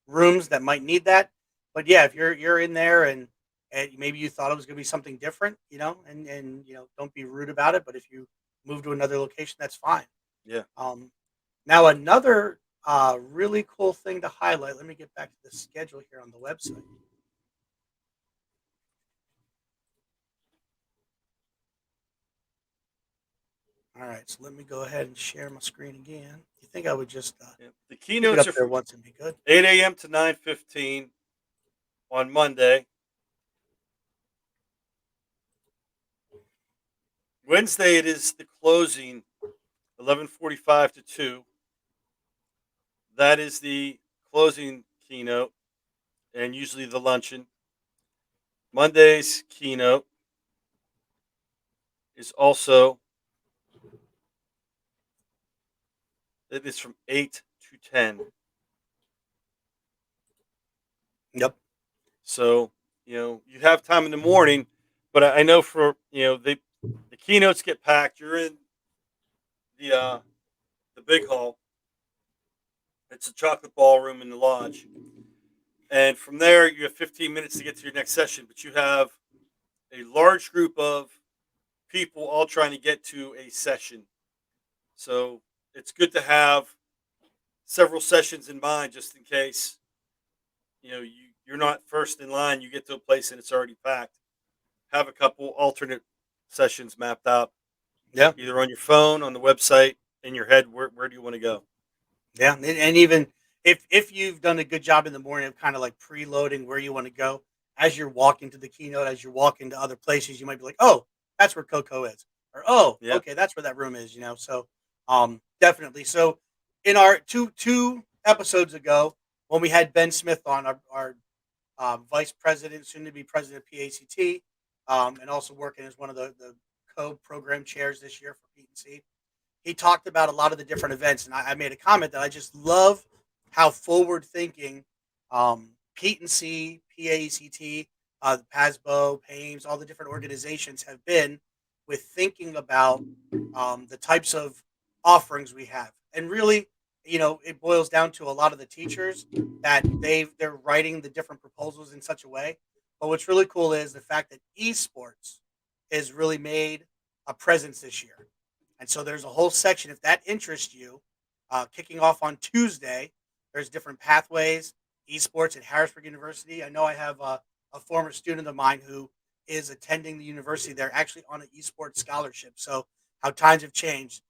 rooms that might need that. But yeah, if you're in there and maybe you thought it was going to be something different, and don't be rude about it. But if you move to another location, that's fine. Yeah. Um, Now another really cool thing to highlight. Let me get back to the schedule here on the website. All right, so let me go ahead and share my screen again. You think I would just Yeah. The keep it keynotes up are there from once and be good? 8 a.m. to 9:15 on Monday. Wednesday it is the closing, 11:45 to 2. That is the closing keynote and usually the luncheon. Monday's keynote is also it is from 8 to 10. Yep. So, you have time in the morning, but I know for, the keynotes get packed. You're in the big hall. It's a chocolate ballroom in the lodge. And from there you have 15 minutes to get to your next session, but you have a large group of people all trying to get to a session. So, it's good to have several sessions in mind just in case, you're not first in line, you get to a place and it's already packed. Have a couple alternate sessions mapped out Yeah. either on your phone, on the website, in your head. Where do you want to go? Yeah. And even if you've done a good job in the morning of kind of like preloading where you want to go as you're walking to the keynote, as you're walking to other places, you might be like, oh, that's where Coco is, or oh, Yeah. okay, that's where that room is. So definitely. So in our two episodes ago, when we had Ben Smith on, our vice president, soon to be president of PACT, and also working as one of the co-program chairs this year for PETE&C. He talked about a lot of the different events, and I made a comment that I just love how forward thinking PETE&C, PACT, PASBO, PAIMS, all the different organizations have been with thinking about the types of offerings we have. And really, it boils down to a lot of the teachers that they're writing the different proposals in such a way. But what's really cool is the fact that esports has really made a presence this year. And so there's a whole section, if that interests you, kicking off on Tuesday. There's different pathways, esports at Harrisburg University. I know I have a former student of mine who is attending the university. They're actually on an esports scholarship. So how times have changed.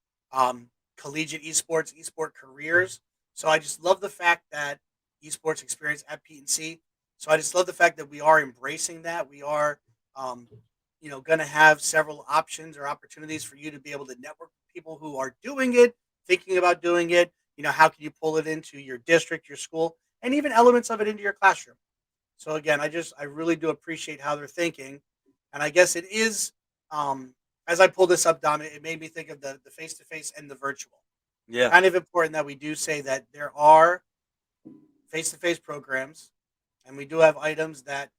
Collegiate esports, esport careers. So I just love the fact that esports experience at PETE&C. So I just love the fact that we are embracing that. We are, going to have several options or opportunities for you to be able to network with people who are doing it, thinking about doing it. How can you pull it into your district, your school, and even elements of it into your classroom? So again, I really do appreciate how they're thinking, and I guess it is, as I pulled this up, Dom, it made me think of the face to face and the virtual. Yeah. Kind of important that we do say that there are face to face programs, and we do have items that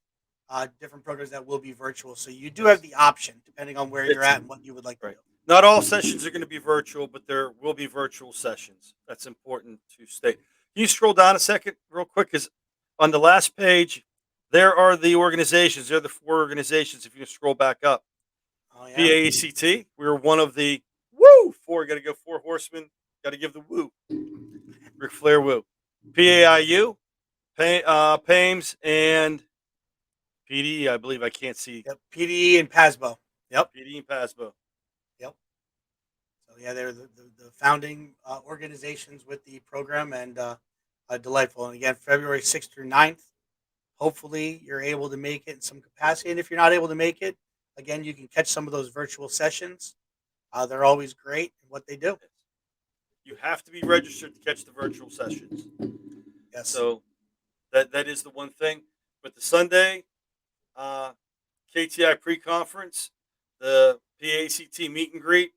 different programs that will be virtual. So you do have Yes. the option depending on where you're It's at and what you would like to right. do. Not all sessions are going to be virtual, but there will be virtual sessions. That's important to state. Can you scroll down a second, real quick? Because on the last page, there are the organizations. There are the four organizations. If you scroll back up, Oh yeah. PACT. We were one of the woo four. Got to go four horsemen. Got to give the woo. Ric Flair woo. PAIU, PAMES, and PD. I believe I can't see Yep. PDE and PASBO. Yep. PD and PASBO. Yep. So yeah, they're the founding organizations with the program, and delightful. And again, February 6th through 9th, Hopefully, you're able to make it in some capacity. And if you're not able to make it, again, you can catch some of those virtual sessions. They're always great in what they do. You have to be registered to catch the virtual sessions. Yes, So that is the one thing. But the Sunday uh, KTI pre-conference, the PACT meet and greet,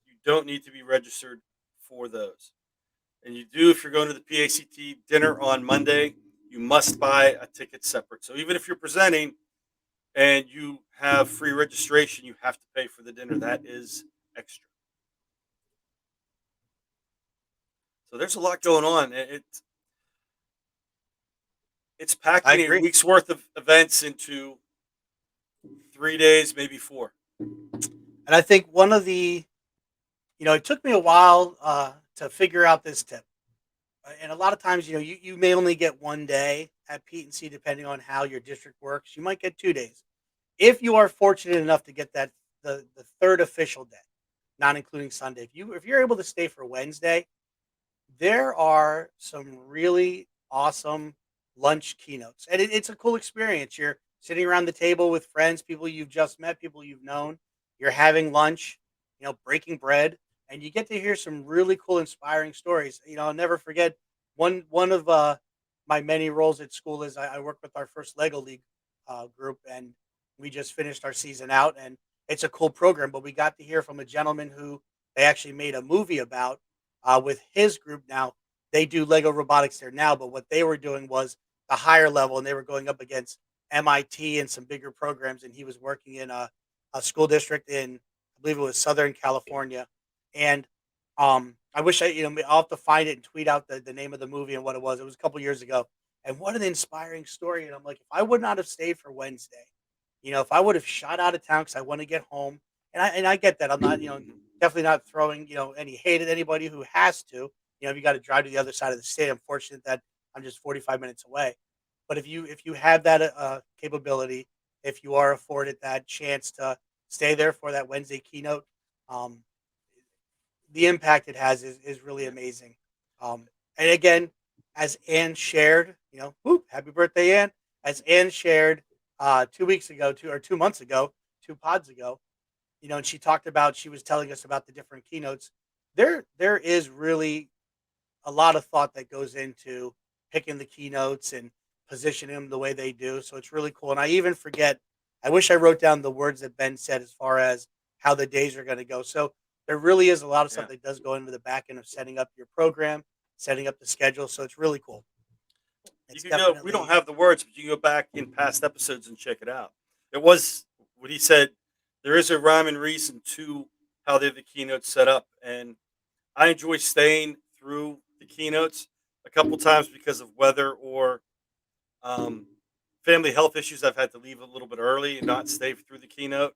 you don't need to be registered for those. And you do if you're going to the PACT dinner on Monday. You must buy a ticket separate. So even if you're presenting and you have free registration, you have to pay for the dinner. That is extra. So there's a lot going on. It's I packing a agree. week's worth of events into 3 days, maybe four. And I think one of it took me a while to figure out this tip. And a lot of times, you may only get one day at Pete&C depending on how your district works. You might get 2 days. If you are fortunate enough to get the third official day, not including Sunday, if you're able to stay for Wednesday, there are some really awesome lunch keynotes, and it's a cool experience. You're sitting around the table with friends, people you've just met, people you've known. You're having lunch, breaking bread, and you get to hear some really cool, inspiring stories. I'll never forget one of my many roles at school is I work with our first Lego League group, and we just finished our season out, and it's a cool program. But we got to hear from a gentleman who they actually made a movie about with his group. Now they do Lego robotics there now, but what they were doing was the higher level, and they were going up against MIT and some bigger programs. And he was working in a school district in, I believe it was Southern California. And I wish I'll have to find it and tweet out the name of the movie and what it was. It was a couple years ago. And what an inspiring story. And I'm like, if I would not have stayed for Wednesday, if I would have shot out of town because I want to get home, and I get that. I'm not, definitely not throwing, any hate at anybody who has to. If you got to drive to the other side of the state, I'm fortunate that I'm just 45 minutes away. But if you have that capability, if you are afforded that chance to stay there for that Wednesday keynote, um, the impact it has is really amazing. And again, as Ann shared, whoop, happy birthday, Ann. As Ann shared 2 weeks ago, 2 months ago, 2 pods ago, and she was telling us about the different keynotes. There is really a lot of thought that goes into picking the keynotes and positioning them the way they do. So it's really cool. And I even forget, I wish I wrote down the words that Ben said as far as how the days are going to go. So there really is a lot of stuff Yeah. that does go into the back end of setting up your program, setting up the schedule. So it's really cool. You It's can go. We don't definitely have the words, but you can go back in past episodes and check it out. It was what he said. There is a rhyme and reason to how they're the keynotes set up, and I enjoy staying through the keynotes a couple times because of weather or um, family health issues. I've had to leave a little bit early and not stay through the keynote,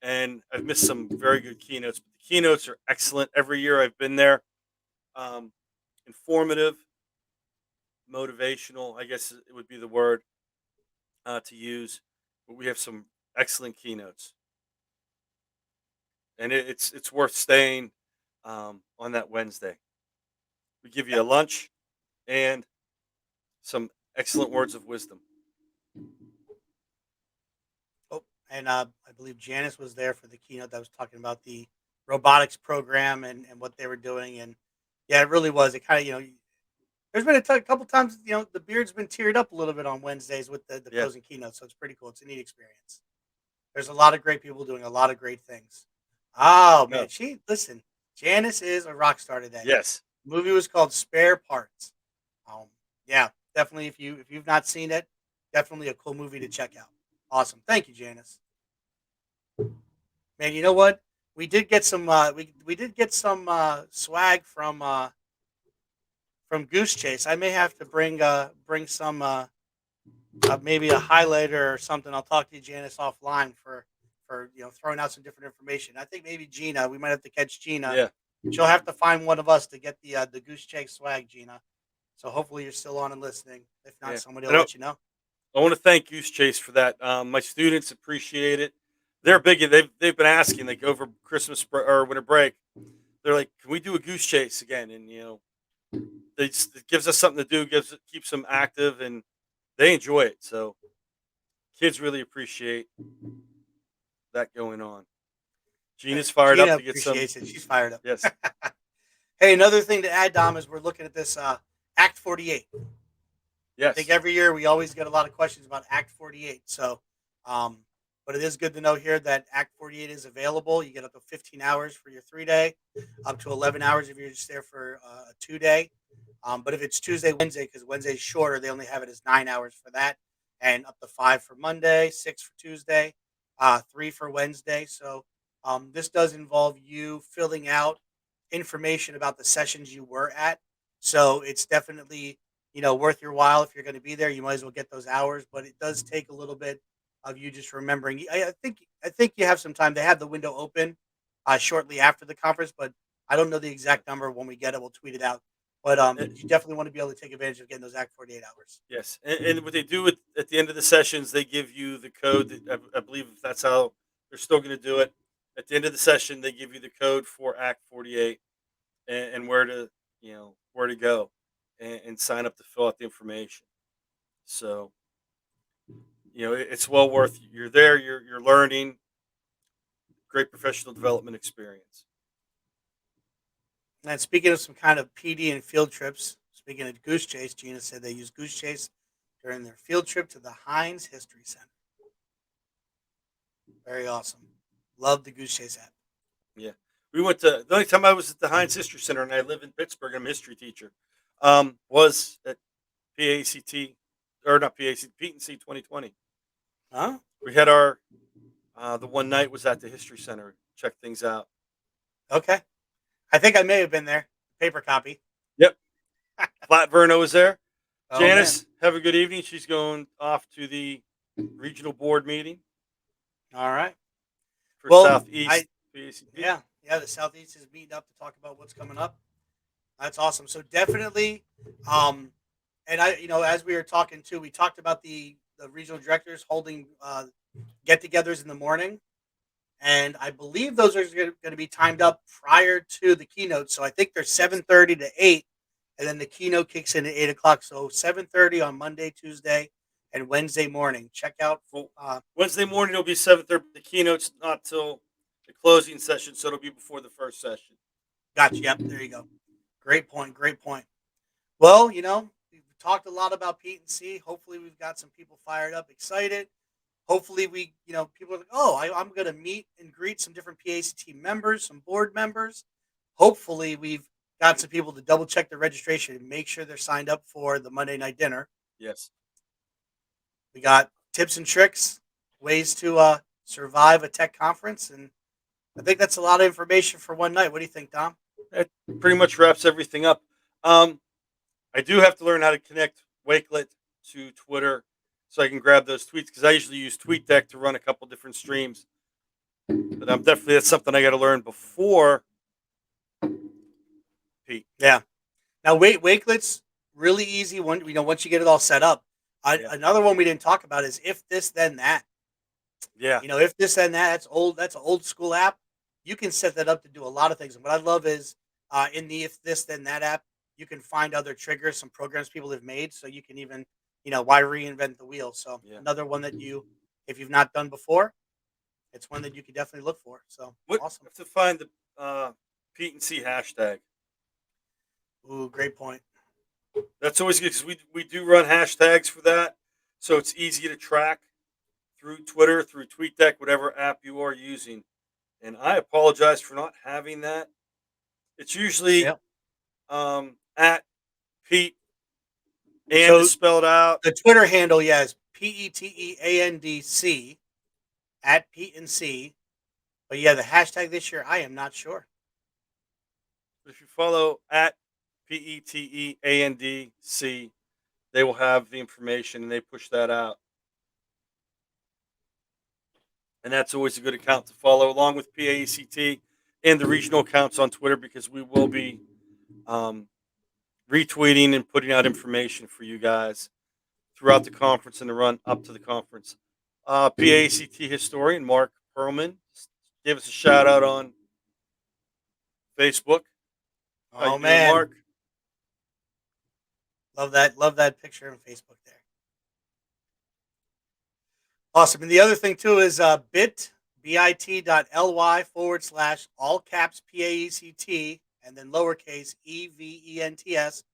and I've missed some very good keynotes. But the keynotes are excellent every year I've been there. Um, Informative, motivational, I guess it would be the word to use. But we have some excellent keynotes, and it's worth staying on that Wednesday. We give you yeah. a lunch and some excellent words of wisdom. Oh, and I believe Janice was there for the keynote that was talking about the robotics program and what they were doing. And yeah, it really was. It kind of, there's been a couple times, the beard's been teared up a little bit on Wednesdays with the Yeah. closing keynote. So it's pretty cool. It's a neat experience. There's a lot of great people doing a lot of great things. Oh No. man, listen, Janice is a rock star today. Yes. The movie was called Spare Parts. Um, yeah, definitely. If you've not seen it, definitely a cool movie to check out. Awesome. Thank you, Janice. Man, you know what? We did get some swag from Goose Chase. I may have to bring some maybe a highlighter or something. I'll talk to you, Janice, offline for throwing out some different information. I think maybe Gina. We might have to catch Gina. Yeah. She'll have to find one of us to get the Goose Chase swag, Gina. So hopefully you're still on and listening. If not, Yeah. somebody I will don't. let you know. I want to thank Goose Chase for that. My students appreciate it. They're big. They've been asking like over or winter break. They're like, "Can we do a Goose Chase again?" And it gives us something to do. Keeps them active, and they enjoy it. So kids really appreciate that going on. Gina's fired up Gina to get some. appreciates it. She's fired up. Yes, Hey, another thing to add, Dom, is we're looking at this Act 48. I think yes, every year we always get a lot of questions about Act 48. So, um, but it is good to know here that Act 48 is available. You get up to 15 hours for your 3 day, up to 11 hours if you're just there for a 2 day. But if it's Tuesday, Wednesday, because Wednesday's shorter, they only have it as 9 hours for that, and up to 5 for Monday, 6 for Tuesday, 3 for Wednesday. So this does involve you filling out information about the sessions you were at. So it's definitely worth your while if you're going to be there. You might as well get those hours, but it does take a little bit of you just remembering. I think you have some time. They have the window open shortly after the conference, but I don't know the exact number. When we get it, we'll tweet it out. But Uh, you definitely want to be able to take advantage of getting those Act 48 hours. yes. And what they do at the end of the sessions, they give you the code. I believe that's how they're still going to do it. At the end of the session, they give you the code for Act 48 and where to where to go and sign up to fill out the information. So it's well worth. You're there. You're learning. Great professional development experience. And speaking of some kind of PD and field trips, speaking of Goose Chase, Gina said they use Goose Chase during their field trip to the Heinz History Center. Very awesome. Love the Goose Chase app. Yeah. We went to the only time I was at the Heinz History Center, and I live in Pittsburgh. I'm a history teacher. Was at PACT or not PACT, PETE&C 2020. Huh? We had our the one night was at the History Center. Check things out. Okay. I think I may have been there. Paper copy. Yep. Flat Verno was there. Oh man. Janice, have a good evening. She's going off to the regional board meeting All right. for Well, Southeast PACT. yeah. The Southeast is meeting up to talk about what's coming up. That's awesome. So definitely, and as we were talking too, we talked about the regional directors holding get-togethers in the morning, and I believe those are going to be timed up prior to the keynote. So I think they're 7:30 to 8, and then the keynote kicks in at 8 o'clock. So 7:30 on Monday, Tuesday, and Wednesday morning. Check out. Well, Wednesday morning it'll be 7:30. The keynote's not till the closing session, so it'll be before the first session. Gotcha. Yep. There you go. Great point. Great point. Well, we've talked a lot about PETE&C. Hopefully, we've got some people fired up, excited. Hopefully, people are like, oh, I'm going to meet and greet some different PACT members, some board members. Hopefully, we've got some people to double check their registration and make sure they're signed up for the Monday night dinner. Yes. We got tips and tricks, ways to survive a tech conference. And I think that's a lot of information for one night. What do you think, Dom? That pretty much wraps everything up. I do have to learn how to connect Wakelet to Twitter so I can grab those tweets because I usually use TweetDeck to run a couple different streams. But that's something I got to learn before Pete. Yeah. Now, Wakelet's really easy once you get it all set up. Yeah. Another one we didn't talk about is If This Then That. Yeah. If this then that, that's old. That's an old school app. You can set that up to do a lot of things. And what I love is in the If This Then That app, you can find other triggers, some programs people have made, so you can even why reinvent the wheel. So Yeah. another one that if you've not done before, it's one that you could definitely look for. So awesome. I have to find the PETE&C hashtag. Ooh, great point. That's always good because we do run hashtags for that, so it's easy to track through Twitter, through TweetDeck, whatever app you are using. And I apologize for not having that. It's usually Yep. At Pete and So is spelled out. the Twitter handle, is PETEANDC at PETE&C. But yeah, the hashtag this year, I am not sure. If you follow at PETEANDC, they will have the information and they push that out. And that's always a good account to follow, along with PACT and the regional accounts on Twitter, because we will be retweeting and putting out information for you guys throughout the conference and the run up to the conference. PACT historian Mark Perlman gave us a shout out on Facebook. How Oh you doing, man, Mark? love that picture on Facebook there. Awesome. And the other thing too is bit.ly/ all caps PAECT and then lowercase EVENTS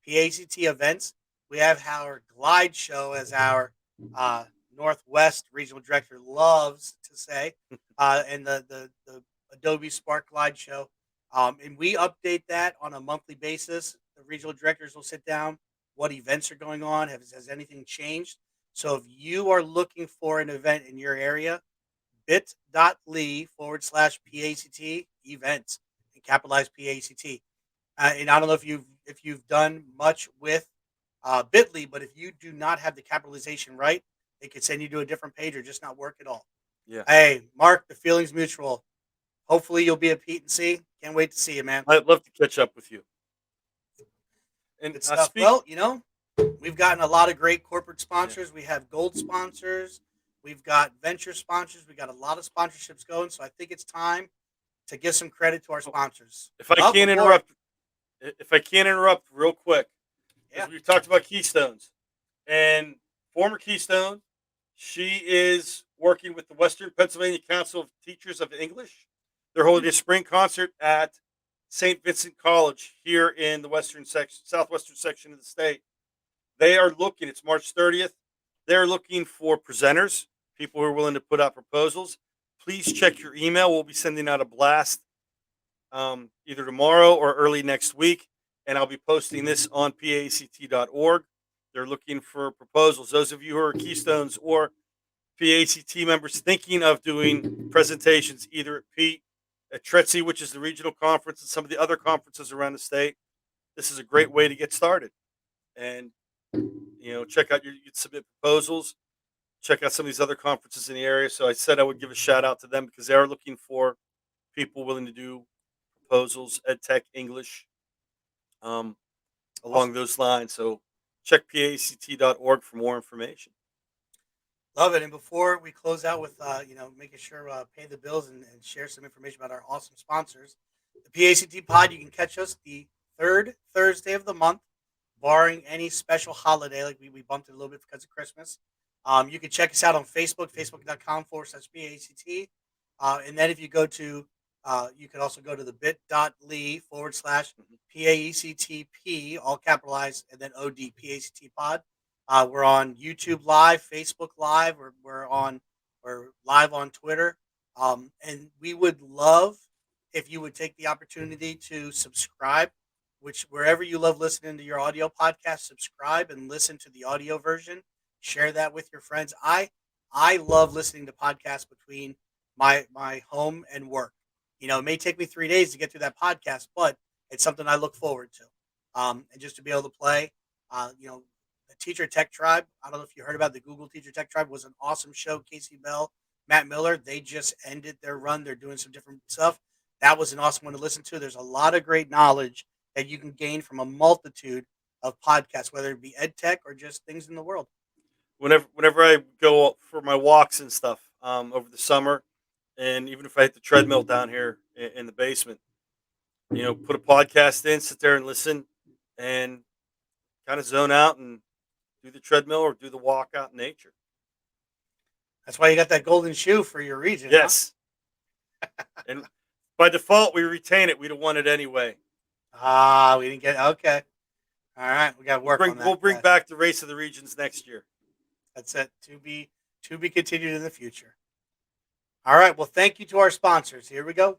PACT events. We have our glide show, as our uh, Northwest regional director loves to say, and the Adobe Spark Glide show. And we update that on a monthly basis. The regional directors will sit down. What events are going on? Has anything changed? So if you are looking for an event in your area, bit.ly/PACT events and capitalize PACT. And I don't know if you've done much with Bitly, but if you do not have the capitalization right, it could send you to a different page or just not work at all. Yeah. Hey, Mark, the feeling's mutual. Hopefully you'll be at PETE&C. Can't wait to see you, man. I'd love to catch up with you. And Good stuff. Well, we've gotten a lot of great corporate sponsors. We have gold sponsors. We've got venture sponsors. We got a lot of sponsorships going. So I think it's time to give some credit to our sponsors. if I can't interrupt real quick, Yeah. we talked about Keystones, and former Keystone, she is working with the Western Pennsylvania Council of Teachers of English. They're holding a spring concert at St. Vincent College here in the southwestern section of the state. They are looking, it's March 30th. They're looking for presenters, people who are willing to put out proposals. Please check your email. We'll be sending out a blast either tomorrow or early next week, and I'll be posting this on PACT.org. They're looking for proposals. Those of you who are Keystones or PACT members thinking of doing presentations either at PETE, at PETE&C, which is the regional conference, and some of the other conferences around the state, this is a great way to get started. And check out you can submit proposals. Check out some of these other conferences in the area. So I said I would give a shout out to them because they are looking for people willing to do proposals, EdTech, English, along those lines. So check PACT.org for more information. Love it. And before we close out with, making sure pay the bills and share some information about our awesome sponsors, the PACT Pod, you can catch us the third Thursday of the month, barring any special holiday. Like we bumped it a little bit because of Christmas. You can check us out on Facebook, facebook.com/PACT. And then if you go to, you can also go to the bit.ly/PAECTP, all capitalized, and then OD, PACT Pod. We're on YouTube Live, Facebook Live. We're live on Twitter. And we would love if you would take the opportunity to subscribe, which wherever you love listening to your audio podcast, subscribe and listen to the audio version. Share that with your friends. I love listening to podcasts between my home and work. It may take me 3 days to get through that podcast, but it's something I look forward to. And just to be able to play, the Teacher Tech Tribe. I don't know if you heard about the Google Teacher Tech Tribe. Was an awesome show. Casey Bell, Matt Miller. They just ended their run. They're doing some different stuff. That was an awesome one to listen to. There's a lot of great knowledge that you can gain from a multitude of podcasts, whether it be EdTech or just things in the world. Whenever I go for my walks and stuff over the summer, and even if I hit the treadmill down here in the basement, put a podcast in, sit there and listen, and kind of zone out and do the treadmill or do the walk out in nature. That's why you got that golden shoe for your region. Yes. And by default, we retain it. We'd have won it anyway. We didn't get okay. All right, we got to work on that. We'll bring back the race of the regions next year. That's it. To be continued in the future. All right. Well, thank you to our sponsors. Here we go.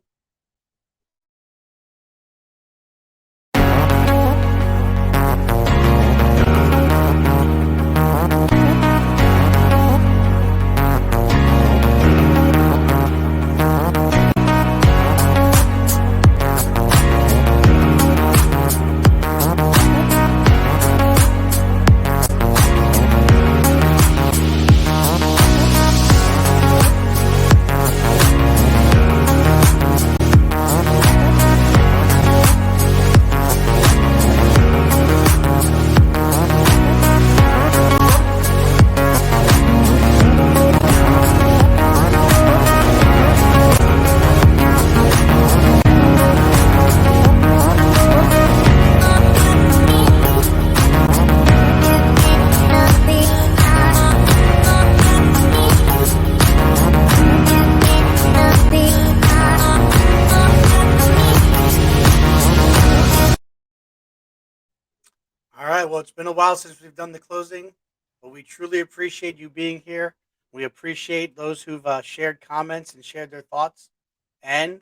All right. Well, it's been a while since we've done the closing, but we truly appreciate you being here. We appreciate those who've shared comments and shared their thoughts. And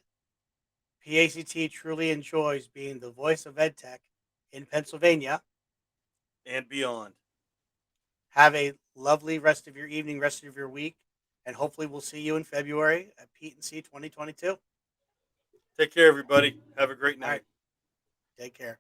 PACT truly enjoys being the voice of EdTech in Pennsylvania. And beyond. Have a lovely rest of your evening, rest of your week, and hopefully we'll see you in February at PETE&C 2022. Take care, everybody. Have a great All right. night. Take care.